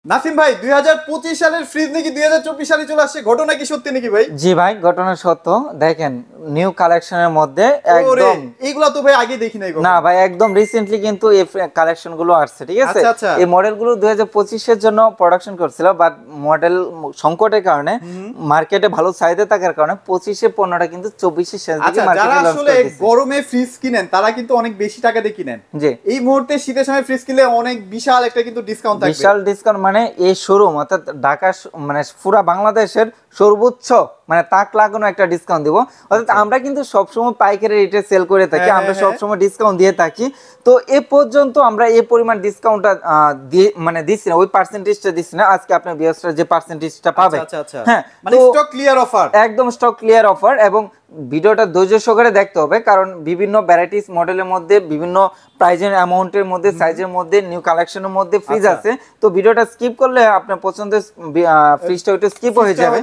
নাসিম ভাই 2025 সালের ফ্রিজ নাকি 2024 সালে চলে আসছে, ঘটনা কি সত্যি নাকি ভাই? জি ভাই, ঘটনা সত্য। দেখেন, নিউ কালেকশনের মধ্যে ওরে একদম। এইগুলা তো ভাই আগে দেখি নাই না কখনো। ভাই, একদম রিসেন্টলি কিন্তু এই কালেকশন গুলো আসছে, ঠিক আছে। আচ্ছা আচ্ছা। এই মডেলগুলো 2025 এর জন্য প্রোডাকশন করছিল, বাট মডেল সংকটের কারণে, মার্কেটে ভালো চাহিদা থাকার কারণে 25 এর পণ্যটা কিন্তু 24 এর শেষ দিকে আচ্ছা, যারা মার্কেটে লঞ্চ আসলে করে দিয়েছে। গরমে ফ্রিজ কিনেন তারা কিন্তু অনেক বেশি টাকা দিয়ে কিনেন। জি, এই মুহূর্তে শীতের সময় ফ্রিজ কিনলে অনেক বিশাল একটা কিন্তু ডিসকাউন্ট থাকবে। বিশাল ডিসকাউন্ট, মানে এই শোরুম অর্থাৎ ঢাকা মানে পুরা বাংলাদেশের সর্বোচ্চ মানে তাক লাগানো একটা ডিসকাউন্ট দিব। অর্থাৎ আমরা কিন্তু সবসময় পাইকারি রেটে সেল করে থাকি, আমরা সবসময় ডিসকাউন্ট দিয়ে থাকি। তো এ পর্যন্ত আমরা এই পরিমাণ ডিসকাউন্টটা দিয়ে মানে দিচ্ছি না, ওই পার্সেন্টেজটা দিচ্ছি না। আজকে আপনার ভিউয়ার্সরা যে পার্সেন্টেজটা পাবে, আচ্ছা আচ্ছা, হ্যাঁ, মানে স্টক ক্লিয়ার অফার, একদম স্টক ক্লিয়ার অফার। এবং ভিডিওটা ধৈর্য সহকারে দেখতে হবে, কারণ বিভিন্ন ভ্যারাইটিস মডেলের মধ্যে, বিভিন্ন প্রাইজের অ্যামাউন্টের মধ্যে, সাইজের মধ্যে, নিউ কালেকশনের মধ্যে ফ্রিজ আছে। তো ভিডিওটা স্কিপ করলে আপনার পছন্দের ফ্রিজটা ওইটা স্কিপ হয়ে যাবে।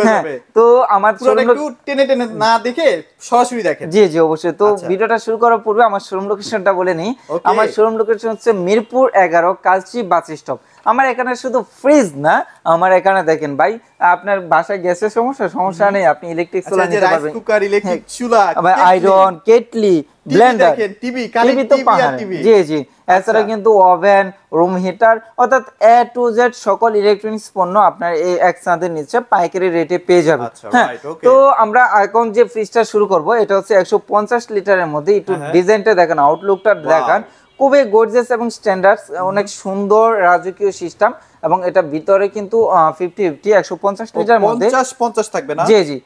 হ্যাঁ, তো আমার একটু টেনে টেনে না দেখে সরাসরি দেখেন। জি জি, অবশ্যই। তো ভিডিওটা শুরু করার পূর্বে আমার শোরুম লোকেশনটা বলে নিই। আমার শোরুম লোকেশন হচ্ছে মিরপুর 11, কালচি বাস স্টপ। আমার এখানে শুধু ফ্রিজ না, আমার এখানে দেখেন ভাই, আপনার বাসায় গ্যাসের সমস্যা নেই, আপনি ইলেকট্রিক চুলা নিতে পারবেন, কুকার, ইলেকট্রিক চুলা, আয়রন, কেটলি, ব্লেন্ডার, টিভি তো পাহাড়ে। জি জি, এছাড়া কিন্তু ওভেন, রুম হিটার, অর্থাৎ এ টু জেড সকল ইলেকট্রনিক্স পণ্য আপনার এই এক ছাদের নিচে পাইকারি রেটে পেয়ে যাবেন। হ্যাঁ, তো আমরা এখন যে ফ্রিজটা শুরু করব, এটা হচ্ছে 150 লিটারের মধ্যে। একটু ডিজাইনটা দেখেন, আউটলুকটা দেখেন, খুবই গর্জিয়াস এবং স্ট্যান্ডার্ড, অনেক সুন্দর রাজকীয় সিস্টেম। এবং এটা ভিতরে কিন্তু 50-50 150 লিটার মধ্যে 50-50 থাকবে না? জি জি,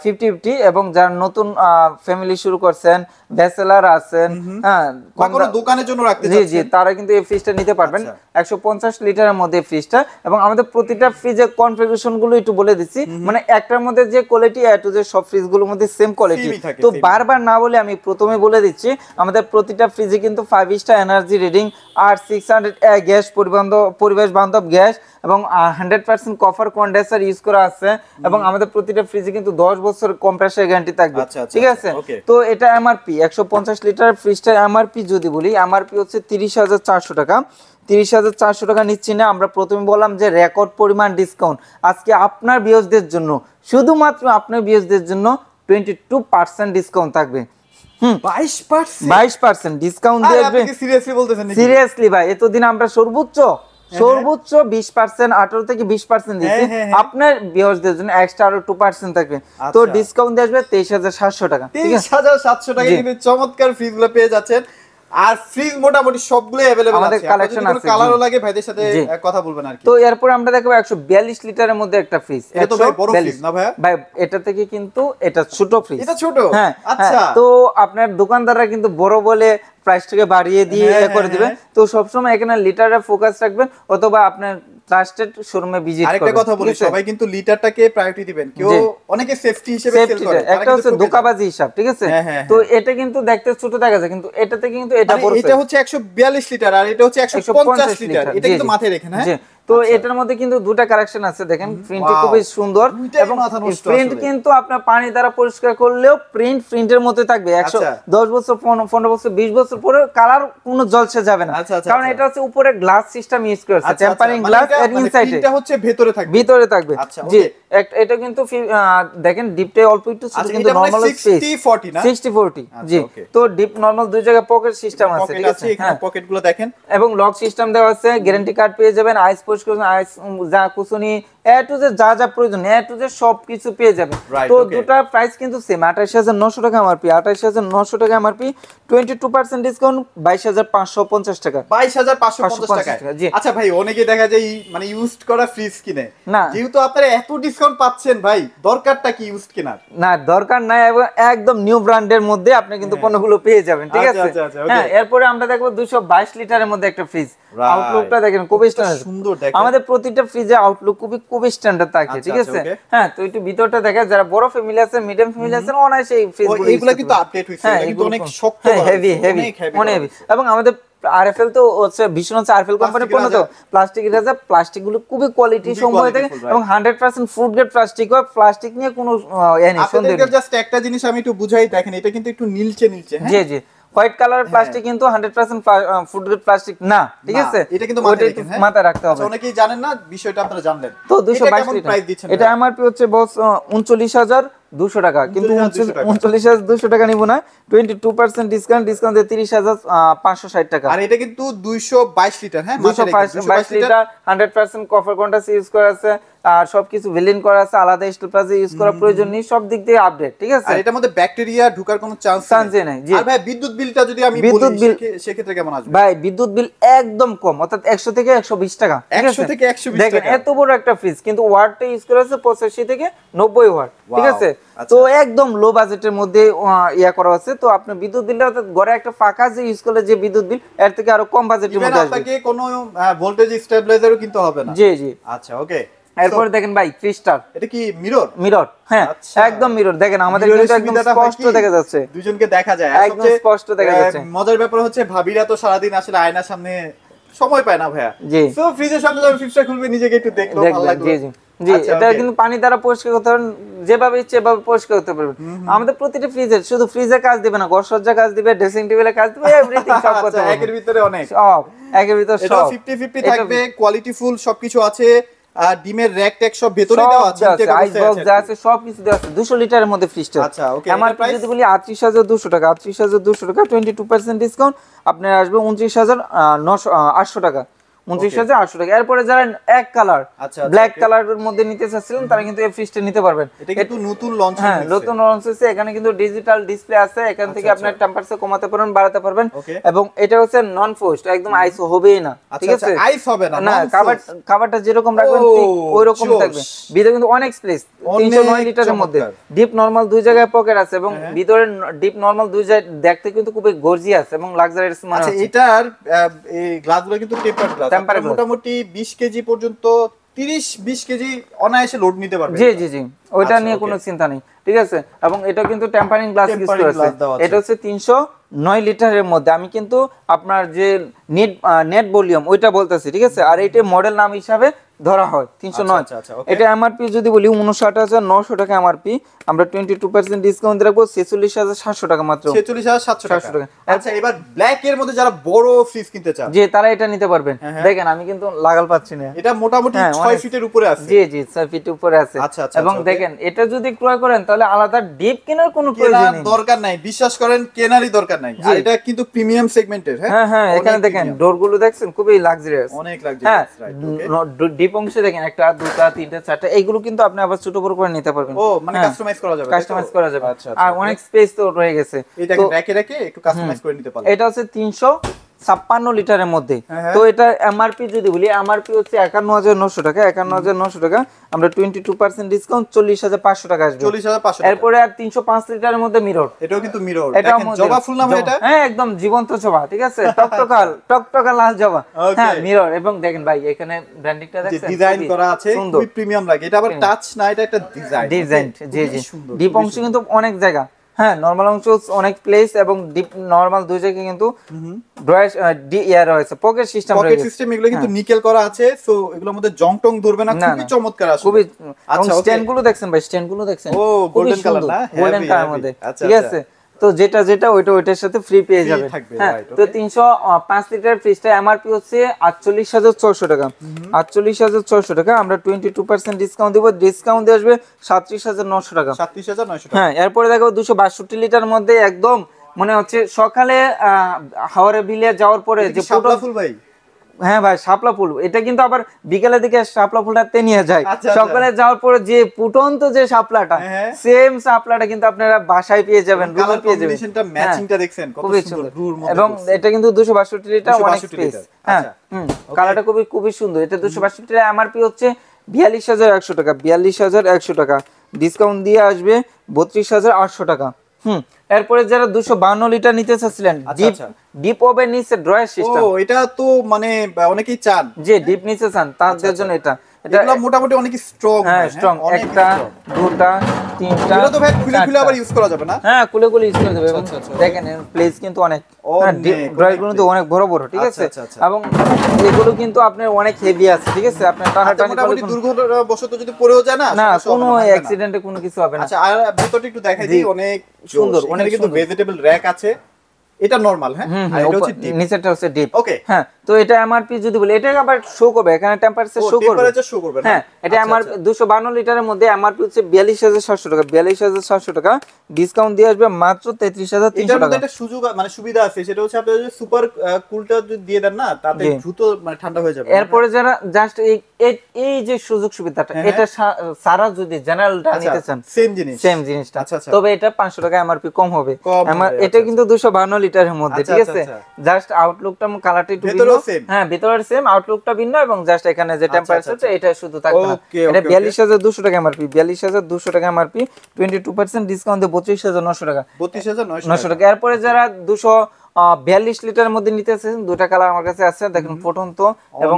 50-50। এবং যারা নতুন ফ্যামিলি শুরু করছেন, ব্যাচেলর আছেন, হ্যাঁ, বা কোনো দোকানের জন্য রাখতে জি জি, তারা কিন্তু এই ফ্রিজটা নিতে পারবেন। 150 লিটারের মধ্যে এই ফ্রিজটা। এবং আমাদের প্রতিটা ফ্রিজের কনফিগারেশন গুলো একটু বলে দিচ্ছি, মানে একটার মধ্যে যে কোয়ালিটি, এ টু জেড সব ফ্রিজগুলোর মধ্যে সেম কোয়ালিটি। তো বারবার না বলে আমি প্রথমে বলে দিচ্ছি, আমাদের প্রতিটা ফ্রিজে কিন্তু 5 স্টার এনার্জি রিডিং, আর 600 গ্যাস পরিবেশ বান্ধব গ্যাস, এবং 100% কপার কন্ডেন্সার ইউজ করা আছে। এবং আমাদের প্রতিটা ফ্রিজে কিন্তু 10 বছর কম্প্রেসার গ্যারান্টি থাকবে, ঠিক আছে। তো এটা এমআরপি 150 লিটার ফ্রিজটার এমআরপি যদি বলি, এমআরপি হচ্ছে 30,400 টাকা। 30,400 টাকা নিচ্ছি না, আমরা প্রথমে বললাম যে রেকর্ড পরিমাণ ডিসকাউন্ট আজকে আপনার ভিউয়ারদের জন্য, শুধুমাত্র আপনার ভিউয়ারদের জন্য 22% ডিসকাউন্ট থাকবে। 22% ডিসকাউন্ট দিয়ে আসবে। সিরিয়াসলি বলতেছেন নাকি? সিরিয়াসলি ভাই, এতদিন আমরা সর্বোচ্চ 20% 18 থেকে 20% দিচ্ছি, আপনার ভিউয়ারদের জন্য এক্সট্রা আরো 2% থাকবে। তো ডিসকাউন্ট দিয়ে আসবে 23,700 টাকা। 23,700 টাকা কিন্তু চমৎকার ফ্রিজগুলো পেয়ে যাচ্ছেন। আর ফ্রিজ মোটামুটি সবগুলো अवेलेबल আছে, আমাদের কালেকশন আছে। কালারও লাগে, ভাইদের সাথে কথা বলবেন আর কি। তো এরপর আমরা দেখব 142 লিটারের মধ্যে একটা ফ্রিজ। এটা তো ভাই বড় ফ্রিজ না ভাই? ভাই এটা থেকে কিন্তু এটা ছোট ফ্রিজ। এটা ছোট? হ্যাঁ, আচ্ছা। তো আপনার দোকানদাররা কিন্তু বড় বলে প্রাইসটাকে বাড়িয়ে দিয়ে করে দিবে। তো সবসময় এখানে লিটারে ফোকাস রাখবেন, অথবা আপনার ট্রাস্টেড শোরুমে ভিজিট করবেন। আরেকটা কথা বলি, সবাই কিন্তু লিটারটাকে প্রায়োরিটি দিবেন, কেউ অনেকে সেফটি হিসেবে সেল করে, একটা হচ্ছে ধোঁকাবাজি হিসাব, ঠিক আছে। তো এটা কিন্তু দেখতে ছোট দেখা যায়, কিন্তু এটা থেকে কিন্তু এটা বড়। এটা হচ্ছে 142 লিটার আর এটা হচ্ছে 150 লিটার, এটা কিন্তু মাথায় রাখেন। হ্যাঁ, তো এটার মধ্যে কিন্তু দুটো কালেকশন আছে, দেখেন প্রিন্টটি খুবই সুন্দর। এবং প্রিন্ট কিন্তু আপনার পানি দ্বারা পরিষ্কার করলেও প্রিন্টের মধ্যে থাকবে। 110 বছর 15 বছর 20 বছর পরে কালার কোনো জলসে যাবে না, কারণ এটা হচ্ছে উপরে গ্লাস সিস্টেম ইউজ করেছে, টেম্পারিং গ্লাস, এর ইনসাইডে এটা হচ্ছে ভিতরে থাকবে। জি, এটা কিন্তু দেখেন ডিপটাই অল্প একটু ছোট, কিন্তু নরমাল 60-40 না, 60-40। জি, তো ডিপ নরমাল দুই জায়গায় পকেট সিস্টেম আছে, ঠিক আছে। এখানে পকেটগুলো দেখেন, এবং লক সিস্টেম দেওয়া আছে, গ্যারান্টি কার্ড পেয়ে যাবেন, আইস আইস যা কুসুনি এ টু জেড যা যা প্রয়োজন, এ টু জেড সবকিছু পেয়ে যাবেন। তো দুটো প্রাইস কিন্তু সেম, 28,900 টাকা এমআরপি, 28,900 টাকা এমআরপি, 22% ডিসকাউন্ট 22,550 টাকা। 22,550 টাকা। আচ্ছা ভাই, অনেকে দেখা যায় মানে ইউজড করা ফ্রিজ কিনে না, যেহেতু আপনারা এত ডিসকাউন্ট পাচ্ছেন ভাই, দরকারটা কি ইউজড কেনার? না, দরকার নাই, এবং একদম নিউ ব্র্যান্ডের মধ্যে আপনি কিন্তু পণ্যগুলো পেয়ে যাবেন, ঠিক আছে। হ্যাঁ, এরপরে আমরা দেখব 222 লিটারের মধ্যে একটা ফ্রিজ। আউটলুকটা দেখেন খুবই সুন্দর, দেখেন আমাদের প্রতিটা ফ্রিজে আউটলুক খুবই স্ট্যান্ডার্ড থাকে, ঠিক আছে। হ্যাঁ, তো একটু ভিতরটা দেখা, যারা বড় ফ্যামিলি আছে, মিডিয়াম ফ্যামিলি আছে, অনায়াসে এই ফ্রিজগুলো, এগুলো কিন্তু আপডেট হইছে, কিন্তু অনেক শক্ত, হেভি অনেক হেভি। এবং আমাদের আরএফএল তো হচ্ছে ভীষণ হচ্ছে, আরএফএল কোম্পানির পণ্য, তো প্লাস্টিকের রাজা, প্লাস্টিক গুলো খুবই কোয়ালিটি সম্পন্ন থাকে, এবং 100% ফুড গ্রেড প্লাস্টিক হয়, প্লাস্টিক নিয়ে কোনো সন্দেহ নেই। জাস্ট একটা জিনিস আমি একটু বুঝাই, দেখেন এটা কিন্তু একটু নীলচে, জি জি, হোয়াইট কালারের প্লাস্টিক কিন্তু 100% ফুড গ্রেড প্লাস্টিক না, ঠিক আছে? এটা কিন্তু মাথায় রাখতে হবে। অনেকেই জানেন না, বিষয়টা আপনারা জানলেন। তো 222 লিটার এটা এমআরপি হচ্ছে বস 39200 টাকা, কিন্তু 39200 টাকা নিব না, 22% ডিসকাউন্ট দিয়ে 30560 টাকা। আর এটা কিন্তু 222 লিটার, হ্যাঁ 222 লিটার 100% কপার কন্ট্রাস্ট ইউজ করা আছে, আর সবকিছু ভেলিন করা আছে, আলাদা স্টিল প্লাজা ইউজ করা প্রয়োজন নেই, সব দিক দিয়ে আপডেট, ঠিক আছে? আর এটার মধ্যে ব্যাকটেরিয়া ঢোকার কোনো চান্স নেই। আর ভাই বিদ্যুৎ বিলটা যদি আমি বলি সেক্ষেত্রে কেমন আসবে? ভাই বিদ্যুৎ বিল একদম কম, অর্থাৎ 100 থেকে 120 টাকা, 100 থেকে 120 টাকা। দেখেন এত বড় একটা ফ্রিজ, কিন্তু ওয়াটটা ইউজ করা আছে 85 থেকে 90 ওয়াট, ঠিক আছে? তো একদম লো বাজেটের মধ্যে ইয়া করা আছে। তো আপনি বিদ্যুৎ বিলটা অর্থাৎ ঘরে একটা ফাঁকা যে ইউজ করলে যে বিদ্যুৎ বিল, এর থেকে আরো কম বাজেটের মধ্যে আসবে। আপনাকে কোনো ভোল্টেজ স্টেবিলাইজারও কিনতে হবে না। জি জি। আচ্ছা, ওকে। এরপর দেখেন ভাই ক্রিস্টাল, এটা কি মিরর? হ্যাঁ একদম মিরর। দেখেন আমাদের কিন্তু একদম স্পষ্ট দেখা যাচ্ছে, দুজনকে দেখা যায়, একদম স্পষ্ট দেখা যাচ্ছে। মজার ব্যাপার হচ্ছে ভাবিরা তো সারাদিন আসলে আয়নার সামনে সময় পায় না ভাইয়া। জি। সো ফ্রিজের সামনে যখন ফ্রিজটা খুলবে নিজেকে একটু দেখলো, ভালো লাগলো। জি জি জি। এটা কিন্তু পানি দ্বারা পরিষ্কার করতে পারবেন, যেভাবে ইচ্ছে এভাবে পরিষ্কার করতে পারবেন। আমাদের প্রতিটা ফ্রিজের শুধু ফ্রিজে কাজ দিবে না, ঘরসজ্জা কাজ দিবে, ড্রেসিং টেবিলে কাজ দিবে, এভরিথিং সব করতে পারবেন। একের ভিতরে অনেক, সব একের ভিতরে সব। এটা 50-50 থাকবে, কোয়ালিটি ফুল সবকিছু আছে। আর ডিমের র‍্যাক ট্যাক সব ভেতরেই দেওয়া আছে, আইস বক্স যা আছে সব কিছু দেওয়া আছে। 200 লিটারের মধ্যে ফ্রিজটা। আচ্ছা, ওকে। আমার প্রাইস যদি বলি 38200 টাকা, 38200 টাকা 22% ডিসকাউন্ট আপনার আসবে 29800 টাকা, 29800 টাকা। এরপরে যারা এক কালার ব্ল্যাক কালারের মধ্যে নিতে চাচ্ছিলেন তারা কিন্তু এই ফ্রিজটা নিতে পারবেন। এটা কিন্তু নতুন লঞ্চ হয়েছে। হ্যাঁ নতুন লঞ্চ হয়েছে। এখানে কিন্তু ডিজিটাল ডিসপ্লে আছে, এখান থেকে আপনার টেম্পারেচার কমাতে পারবেন, বাড়াতে পারবেন। এবং এটা হচ্ছে নন ফ্রোস্ট, একদম আইস হবেই না, ঠিক আছে? আইস হবে না, না খাবারটা যেরকম রাখবেন ঠিক ওই রকম থাকবে। ভিতরে কিন্তু অনেক স্পেস, 309 লিটারের মধ্যে ডিপ নরমাল দুই জায়গায় পকেট আছে, এবং ভিতরে ডিপ নরমাল দুই জায়গায় দেখতে কিন্তু খুবই গর্জিয়াস এবং লাক্সারিয়াস মনে হচ্ছে। আচ্ছা, এটার এই গ্লাসগুলো কিন্তু টেম্পার গ্লাস, মোটামুটি 20 কেজি পর্যন্ত, 30-20 কেজি অনায়াসে লোড নিতে পারবে। জি জি জি, ওইটা নিয়ে কোনো চিন্তা নেই, ঠিক আছে? এবং এটা কিন্তু টেম্পারিং গ্লাস ইউজ করা আছে। এটা হচ্ছে 309 লিটারের মধ্যে। আমি কিন্তু আপনার যে নেট ভলিউম ওইটা বলতেছি, ঠিক আছে? আর এটা মডেল নাম হিসাবে ধরা হয় 309। এটা এমআরপি যদি বলি 59900 টাকা এমআরপি, আমরা 22% ডিসকাউন্ট রাখবো 46700 টাকা মাত্র, 46700 টাকা। আচ্ছা, এবার ব্ল্যাক এর মধ্যে যারা বড় ফ্রিজ কিনতে চান, যে তারা এটা নিতে পারবেন। দেখেন আমি কিন্তু লাগাল পাচ্ছি না, এটা মোটামুটি 6 ফিটের উপরে আছে। জি জি 6 ফিট উপরে আছে। এবং দেখেন এটা যদি ক্রয় করেন তাহলে আলাদা ডিপ কেনার কোনো প্রয়োজন নেই, দরকার নাই, বিশ্বাস করেন কেনারই দরকার নাই। আর এটা কিন্তু প্রিমিয়াম সেগমেন্টের। হ্যাঁ হ্যাঁ, এখানে দেখেন ডোরগুলো দেখছেন খুবই লাক্সারিয়াস, অনেক লাক্সারিয়াস। ডিপ অংশে দেখেন একটা দুটা তিনটা চারটা, এইগুলো কিন্তু আপনি আবার ছোট বড় করে নিতে পারবেন। ও মানে কাস্টমাইজ করা যাবে, কাস্টমাইজ করা যাবে। আর অনেক স্পেস তো রয়ে গেছে, এটা রেখে রেখে একটু কাস্টমাইজ করে নিতে পারবেন। এটা হচ্ছে 356 লিটারের মধ্যে। তো এটা এমআরপি যদি বলি, এমআরপি হচ্ছে 51900 টাকা, 51900 টাকা, আমরা 22% ডিসকাউন্ট 40500 টাকা আসবে। 40500। এরপরে আর 305 লিটারের মধ্যে মিরর, এটাও কিন্তু মিরর। দেখেন জবা ফুল নাম এটা। হ্যাঁ একদম জীবন্ত জবা, ঠিক আছে? টকটকা লাল জবা। হ্যাঁ মিরর। এবং দেখেন ভাই এখানে ব্র্যান্ডিংটা দেখছেন, ডিজাইন করা আছে, খুবই প্রিমিয়াম লাগে। এটা আবার টাচ না, এটা একটা ডিজাইন। জি জি। ডিপ অংশ কিন্তু অনেক জায়গা, হ্যাঁ নরমাল অংশ অনেক প্লেস, এবং ডিপ নরমাল দুই জায়গায় কিন্তু ড্রয়ার ইয়ার রয়েছে, পকেট সিস্টেম রয়েছে। পকেট সিস্টেম এগুলো কিন্তু নিকেল করা আছে, সো এগুলোর মধ্যে জং টং ধরবে না, খুবই চমৎকার আসলে। খুবই। আচ্ছা, স্ট্যান্ড গুলো দেখছেন ভাই, স্ট্যান্ড গুলো দেখছেন, ও গোল্ডেন কালার না, গোল্ডেন কালার মধ্যে, ঠিক আছে? তো যেটা ওইটার সাথে ফ্রি পেয়ে যাবে। হ্যাঁ, তো 305 লিটার ফ্রিজটা এমআরপি হচ্ছে 48600 টাকা, 48600 টাকা, আমরা 22% ডিসকাউন্ট দিব, ডিসকাউন্ট দিয়ে আসবে 37900 টাকা, 37900 টাকা। হ্যাঁ, এরপরে দেখো 262 লিটার মধ্যে একদম মনে হচ্ছে সকালে হাওড়ে বিলে যাওয়ার পরে যে ফুল ভাই। হ্যাঁ ভাই, শাপলা ফুল। এটা কিন্তু আবার বিকেলের দিকে শাপলা ফুলটা নিয়ে যায়, সকালে যাওয়ার পরে যে ফুটন্ত যে শাপলাটা, সেম শাপলাটা কিন্তু আপনারা বাসায় পেয়ে যাবেন, রুমে পেয়ে যাবেন। কম্বিনেশনটা ম্যাচিংটা দেখছেন কত সুন্দর, এবং এটা কিন্তু 262 লিটার, অনেক স্পেস। হ্যাঁ কালারটা খুবই সুন্দর। এটা 262 লিটার এমআরপি হচ্ছে 42100 টাকা, 42100 টাকা, ডিসকাউন্ট দিয়ে আসবে 32800 টাকা। এরপরে যারা 252 লিটার নিতে চাচ্ছিলেন, ডিপ ওভেন নিচে ড্রয়ার সিস্টেম, ও এটা তো মানে অনেকেই চান, যে ডিপ নিচে চান তাদের জন্য এটা এগুলো মোটামুটি অনেক স্ট্রং। হ্যাঁ স্ট্রং, একটা দুটা তিনটা, এগুলো তো ভাই খুলে আবার ইউজ করা যাবে না? হ্যাঁ খুলে ইউজ করা যাবে। দেখেন প্লেস কিন্তু অনেক, ড্রয়ারগুলো তো অনেক বড় বড়, ঠিক আছে? এবং এগুলো কিন্তু আপনার অনেক হেভি আছে, ঠিক আছে? আপনার টানাটানি মোটামুটি দুর্ঘটনাবশত যদি পড়েও যায় না, কোনো অ্যাক্সিডেন্টে কোনো কিছু হবে না। আচ্ছা, আর ভিতরটা একটু দেখাই দিই, অনেক সুন্দর। অনেক কিন্তু ভেজিটেবল র‍্যাক আছে, এটা নরমাল, হ্যাঁ, আর এটা হচ্ছে ডিপ, নিচেরটা হচ্ছে ডিপ। ওকে, হ্যাঁ। তো এটা এমআরপি যদি বলি, এটা আবার শো করবে এখানে টেম্পারেচার শো করবে, হ্যাঁ। এটা আমার 252 লিটারের মধ্যে এমআরপি হচ্ছে 42700 টাকা, 42700 টাকা ডিসকাউন্ট দিয়ে আসবে মাত্র 33300 টাকা। একটা সুযোগ মানে সুবিধা আছে, সেটা হচ্ছে আপনি যদি সুপার কুলটা যদি দিয়ে দেন না, তাতে দ্রুত মানে ঠান্ডা হয়ে যাবে। এরপরে যারা জাস্ট এই যে সুযোগ সুবিধাটা, এটা সারা যদি জেনারেলটা নিতে চান, সেম জিনিসটা, তবে এটা 500 টাকা এমআরপি কম হবে। এটা কিন্তু 252 লিটারের মধ্যে, ঠিক আছে। জাস্ট আউটলুকটা কালারটা একটু ভিন্ন, হ্যাঁ, ভিতরের সেম, আউটলুকটা ভিন্ন, এবং জাস্ট এখানে যে টেম্পারেচারটা এটা শুধু থাকবে না। এটা 42200 টাকা এমআরপি, 42200 টাকা এমআরপি, 22% ডিসকাউন্ট দিয়ে 32900 টাকা, 32900 টাকা। এরপরে যারা 242 লিটারের মধ্যে নিতেছেন, দুটা কালার আমার কাছে আছে, দেখুন ফুটন্ত এবং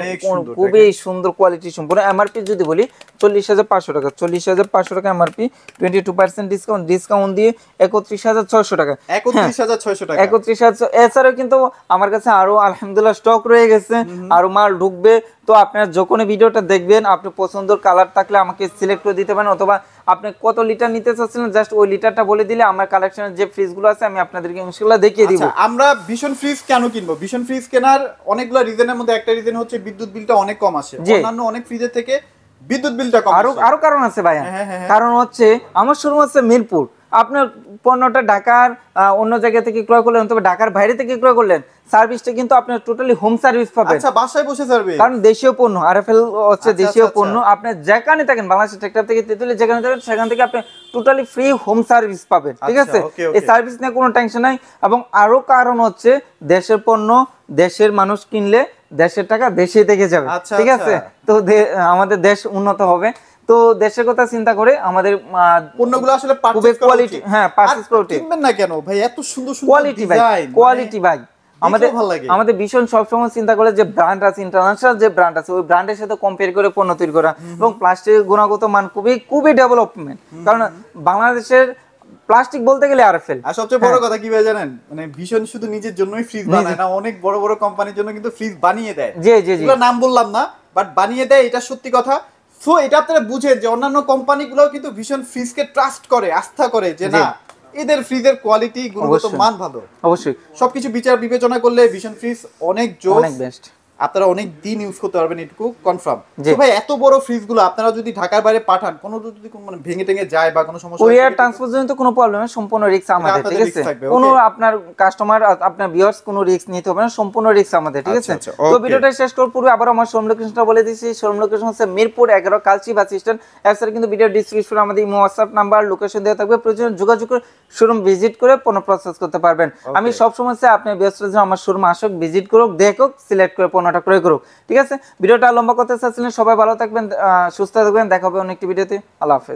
খুবই সুন্দর কোয়ালিটি সম্পূর্ণ। এমআরপি যদি বলি 40500 টাকা, 40500 টাকা এমআরপি, 22% ডিসকাউন্ট দিয়ে 31600 টাকা, 31600 টাকা, 31000। এছাড়াও কিন্তু আমার কাছে আরো আলহামদুলিল্লাহ স্টক রয়ে গেছে, আরো মাল ঢুকবে। তো আপনারা যখন ভিডিওটা দেখবেন, আপনি পছন্দের কালার থাকলে আমাকে সিলেক্ট করে দিতে পারেন, অথবা আপনি কত লিটার নিতে চাচ্ছেন জাস্ট ওই লিটারটা বলে দিলে আমার কালেকশনের যে ফ্রিজগুলো আছে আমি আপনাদেরকে ইনশাআল্লাহ দেখিয়ে দিব। আমরা ভীষণ ফ্রিজ কেন কিনবো? ভীষণ ফ্রিজ কেনার অনেকগুলো রিজনের মধ্যে একটা রিজন হচ্ছে বিদ্যুৎ বিলটা অনেক কম আসে, অন্যান্য অনেক ফ্রিজের থেকে বিদ্যুৎ বিলটা কম আসে। আরো কারণ আছে ভাইয়া, কারণ হচ্ছে আমার শোরুম আছে মিরপুর, আপনার পণ্যটা ঢাকার অন্য জায়গা থেকে ক্রয় করলেন, তবে ঢাকার বাইরে থেকে ক্রয় করলেন, সার্ভিসটা কিন্তু আপনার টোটালি হোম সার্ভিস পাবেন। আচ্ছা, বাসায় বসে সার্ভিস, কারণ দেশীয় পণ্য, আরএফএল হচ্ছে দেশীয় পণ্য। আপনি যেখানে থাকেন, বাংলাদেশের ট্রাক্টর থেকে তেতুলি যেখানে থাকেন, সেখান থেকে আপনি টোটালি ফ্রি হোম সার্ভিস পাবেন, ঠিক আছে। এই সার্ভিস নিয়ে কোনো টেনশন নাই। এবং আরো কারণ হচ্ছে দেশের পণ্য দেশের মানুষ কিনলে দেশের টাকা দেশে থেকে যাবে, ঠিক আছে। তো আমাদের দেশ উন্নত হবে। তো দেশের কথা চিন্তা করে আমাদের পণ্যগুলো আসলে পারচেজ কোয়ালিটি, হ্যাঁ, পারচেজ কোয়ালিটি কিনবেন না কেন ভাই? এত সুন্দর সুন্দর কোয়ালিটি ভাই, কোয়ালিটি ভাই। আমাদের ভীষণ সবসময় চিন্তা করে যে ব্র্যান্ড আছে, ইন্টারন্যাশনাল যে ব্র্যান্ড আছে, ওই ব্র্যান্ডের সাথে কম্পেয়ার করে পণ্য তৈরি করা, এবং প্লাস্টিকের গুণগত মান খুবই ডেভেলপমেন্ট। কারণ বাংলাদেশের প্লাস্টিক বলতে গেলে আরএফএল। আর সবচেয়ে বড় কথা কি ভাই জানেন, মানে ভীষণ শুধু নিজের জন্যই ফ্রিজ বানায় না, অনেক বড় বড় কোম্পানির জন্য কিন্তু ফ্রিজ বানিয়ে দেয়। জি জি জি, নাম বললাম না, বাট বানিয়ে দেয়, এটা সত্যি কথা। সো এটা আপনারা বুঝেন যে অন্যান্য কোম্পানিগুলো কিন্তু ভীষণ ফ্রিজকে ট্রাস্ট করে, আস্থা করে, যে না এদের ফ্রিজের কোয়ালিটি গুণগত মান ভালো। অবশ্যই সবকিছু বিচার বিবেচনা করলে ভীষণ ফ্রিজ অনেক জোস, অনেক বেস্ট, আপনারা অনেক দিন ইউজ করতে পারবেন, এটুকু কনফার্ম। তো ভাই এত বড় ফ্রিজগুলো আপনারা যদি ঢাকার বাইরে পাঠান, কোনো যদি মানে ভেঙে টেঙে যায় বা কোনো সমস্যা, কুরিয়ার ট্রান্সপোর্ট জন্য তো কোনো প্রবলেম নেই, সম্পূর্ণ রিস্ক আমাদের, ঠিক আছে। কোনো আপনার কাস্টমার, আপনার ভিউয়ার্স কোনো রিস্ক নিতে হবে না, সম্পূর্ণ রিস্ক আমাদের, ঠিক আছে। তো ভিডিওটা শেষ করার পূর্বে আবার আমার শোরুম লোকেশনটা বলে দিচ্ছি। শোরুম লোকেশন হচ্ছে মিরপুর 11 কালচি বাস স্ট্যান্ড। এছাড়া কিন্তু ভিডিও ডেসক্রিপশনে আমাদের ইমো, হোয়াটসঅ্যাপ নাম্বার, লোকেশন দেওয়া থাকবে, প্রয়োজন যোগাযোগ করে শোরুম ভিজিট করে পণ্য প্রসেস করতে পারবেন। আমি সবসময় চাই আপনি ব্যস্ত জন্য আমার শোরুম আসুক, ভিজিট করুক, দেখুক, সিলেক্ট করে পণ্যটা ক্রয় করুক, ঠিক আছে। ভিডিওটা লম্বা করতে চাচ্ছিলেন, সবাই ভালো থাকবেন, সুস্থ থাকবেন, দেখা হবে অন্য একটি ভিডিওতে। আল্লাহ হাফেজ।